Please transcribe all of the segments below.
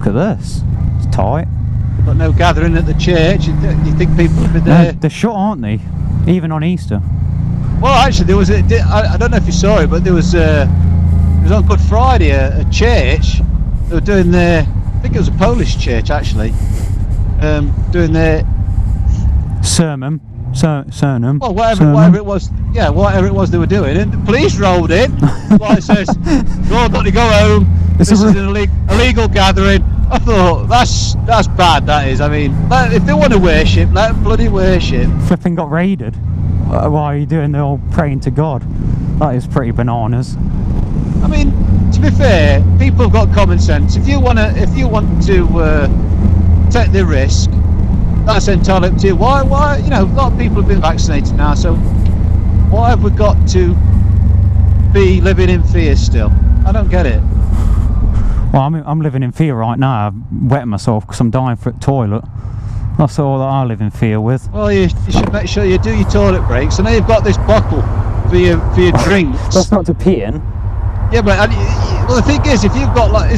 Look at this. It's tight. Got no gathering at the church. You think people would be there? They're shut, aren't they? Even on Easter. Well, actually, there was I don't know if you saw it, but it was on Good Friday a church. They were doing I think it was a Polish church actually, doing their sermon. Well, whatever it was, yeah, whatever it was they were doing, and the police rolled in. Like it says, "You've all got to go home. This is an illegal gathering." I thought that's bad. That is. I mean, if they want to worship, let them bloody worship. Flipping got raided. Why are you doing the old praying to God? That is pretty bananas. I mean, to be fair, people have got common sense. If you want to take the risk, that's entirely up to you. Why? You know, a lot of people have been vaccinated now, so why have we got to be living in fear still? I don't get it. Well, I'm living in fear right now. I'm wetting myself because I'm dying for a toilet. That's all that I live in fear with. Well, you should make sure you do your toilet breaks. I know you've got this bottle for your drinks. That's not to pee in. Yeah, but well, the thing is, if you've got like,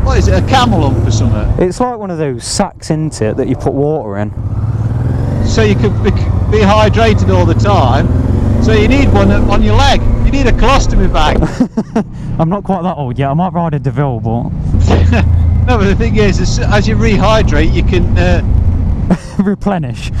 what is it, a camel hump or something? It's like one of those sacks, isn't it, that you put water in. So you could be hydrated all the time. So you need one on your leg. You need a colostomy bag. I'm not quite that old yet. I might ride a DeVille, but no. But the thing is, as you rehydrate, you can replenish.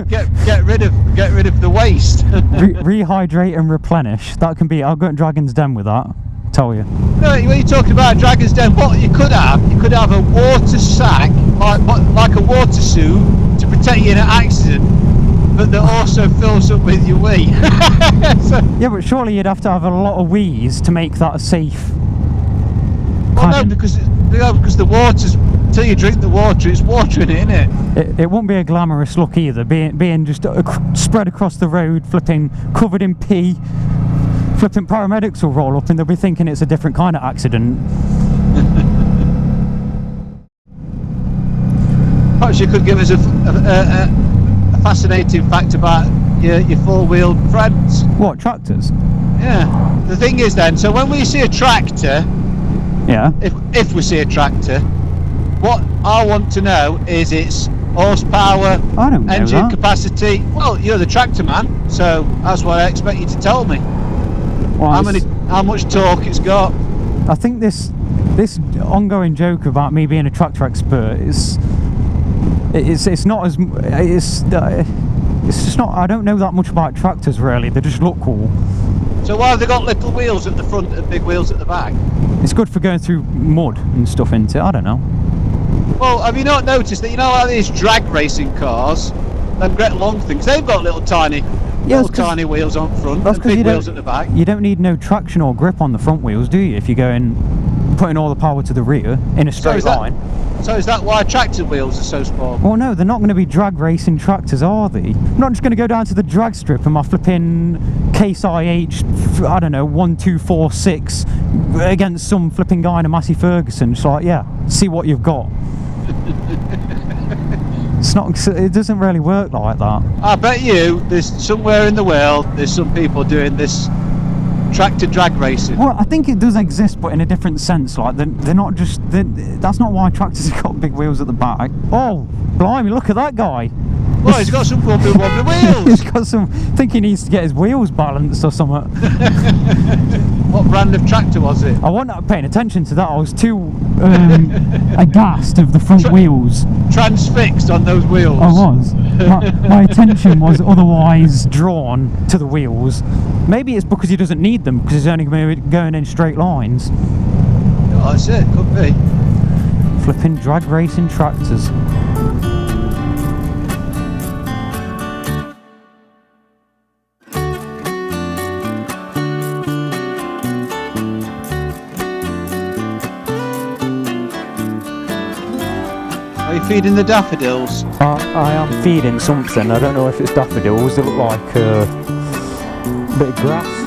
get rid of the waste. Rehydrate and replenish. That can be. I'll go to Dragon's Den with that. Tell you. No, when you're talking about Dragon's Den, what you could have a water sack, like a water suit, to protect you in an accident, but that also fills up with your wee. So, yeah, but surely you'd have to have a lot of wees to make that a safe. Well, no, because the water's, until you drink the water, it's water in it, isn't it? It won't be a glamorous look either, being just spread across the road, flipping covered in pee. Flipping paramedics will roll up and they'll be thinking it's a different kind of accident. Perhaps you could give us a fascinating fact about your four-wheeled friends. What, tractors? Yeah. The thing is then, so when we see a tractor, yeah. If we see a tractor, what I want to know is its horsepower, I don't know engine that. capacity. Well, you're the tractor man, so that's what I expect you to tell me. Well, how much torque it's got. I think this ongoing joke about me being a tractor expert it's not as it's just not. I don't know that much about tractors really. They just look cool. So why have they got little wheels at the front and big wheels at the back? It's good for going through mud and stuff into it. I don't know. Well, have you not noticed that, you know, like these drag racing cars, them great long things, they've got little tiny wheels on front and big wheels at the back. You don't need no traction or grip on the front wheels, do you, if you're putting all the power to the rear in a straight line? So is that why tractor wheels are so small? Well, no, they're not going to be drag racing tractors, are they? I'm not just going to go down to the drag strip and my flipping Case IH, I don't know, 1246 against some flipping guy in a Massey Ferguson. Just like, yeah, see what you've got. It's not. It doesn't really work like that. I bet you there's somewhere in the world there's some people doing this tractor drag racing. Well, I think it does exist, but in a different sense. Like they're not just. That's not why tractors have got big wheels at the back. Oh, blimey! Look at that guy. Well, he's got some wobbly wheels. He's got some. I think he needs to get his wheels balanced or something. What brand of tractor was it? I wasn't paying attention to that. I was too aghast of the front wheels. Transfixed on those wheels. I was. My attention was otherwise drawn to the wheels. Maybe it's because he doesn't need them, because he's only going in straight lines. Oh, that's it. Could be. Flipping drag racing tractors. Are you feeding the daffodils? I am feeding something. I don't know if it's daffodils. They look like a bit of grass.